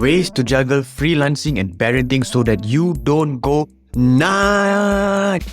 Ways to juggle freelancing and parenting so that you don't go nuts.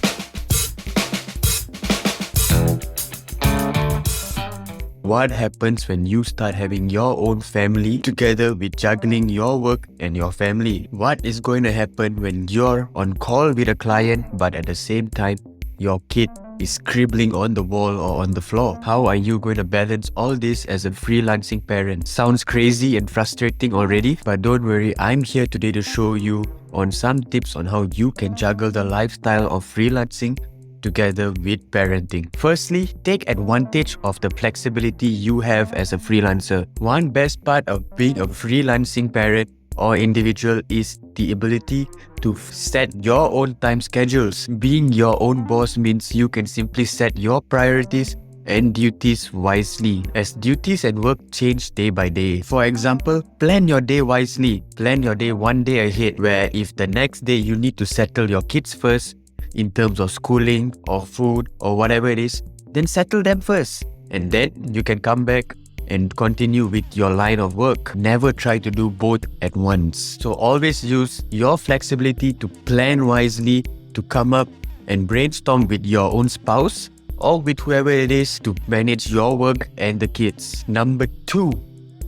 What happens when you start having your own family together with juggling your work and your family? What is going to happen when you're on call with a client but at the same time your kid is scribbling on the wall or on the floor? How are you going to balance all this as a freelancing parent? Sounds crazy and frustrating already, but don't worry, I'm here today to show you on some tips on how you can juggle the lifestyle of freelancing together with parenting. Firstly, take advantage of the flexibility you have as a freelancer. One best part of being a freelancing parent or individual is the ability to set your own time schedules. Being your own boss means you can simply set your priorities and duties wisely, as duties and work change day by day. For example, plan your day wisely. Plan your day one day ahead, where if the next day you need to settle your kids first in terms of schooling or food or whatever it is, then settle them first, and then you can come back and continue with your line of work. Never try to do both at once. So always use your flexibility to plan wisely, to come up and brainstorm with your own spouse or with whoever it is to manage your work and the kids. Number 2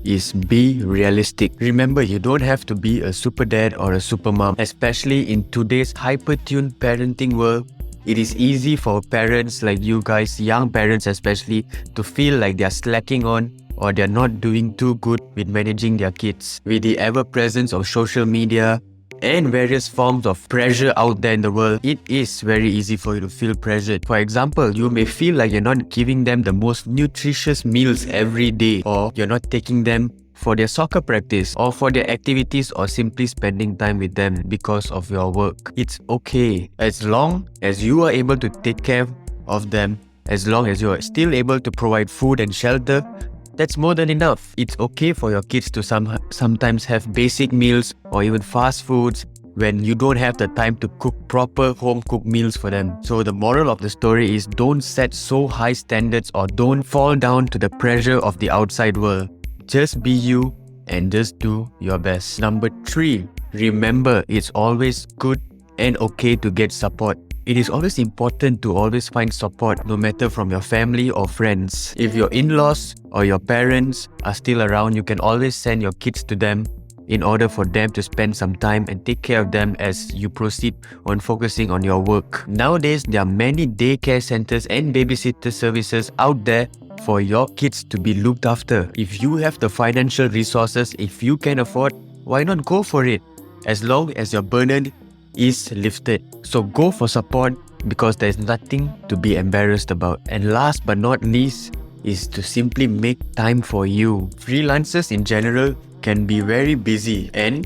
is be realistic. Remember, you don't have to be a super dad or a super mom. Especially in today's hyper-tuned parenting world, it is easy for parents like you guys, young parents especially, to feel like they're slacking on or they're not doing too good with managing their kids. With the ever-presence of social media and various forms of pressure out there in the world, it is very easy for you to feel pressured. For example, you may feel like you're not giving them the most nutritious meals every day, or you're not taking them for their soccer practice or for their activities, or simply spending time with them because of your work. It's okay. As long as you are able to take care of them, as long as you are still able to provide food and shelter, that's more than enough. It's okay for your kids to sometimes have basic meals or even fast foods when you don't have the time to cook proper home-cooked meals for them. So the moral of the story is, don't set so high standards or don't fall down to the pressure of the outside world. Just be you and just do your best. Number 3, remember, it's always good and okay to get support. It is always important to always find support, no matter from your family or friends. If your in-laws or your parents are still around, you can always send your kids to them in order for them to spend some time and take care of them as you proceed on focusing on your work. Nowadays, there are many daycare centers and babysitter services out there for your kids to be looked after. If you have the financial resources, if you can afford, why not go for it? As long as your burden is lifted. So go for support, because there's nothing to be embarrassed about. And last but not least is to simply make time for you. Freelancers in general can be very busy, and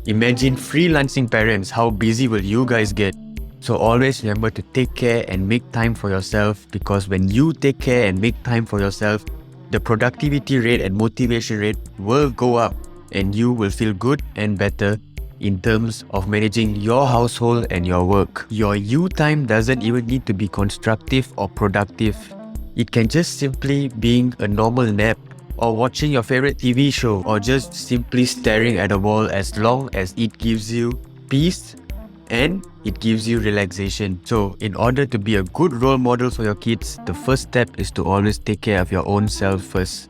imagine freelancing parents, how busy will you guys get? So always remember to take care and make time for yourself, because when you take care and make time for yourself, the productivity rate and motivation rate will go up, and you will feel good and better in terms of managing your household and your work. Your you time doesn't even need to be constructive or productive. It can just simply being a normal nap, or watching your favorite TV show, or just simply staring at a wall, as long as it gives you peace and it gives you relaxation. So in order to be a good role model for your kids, the first step is to always take care of your own self first.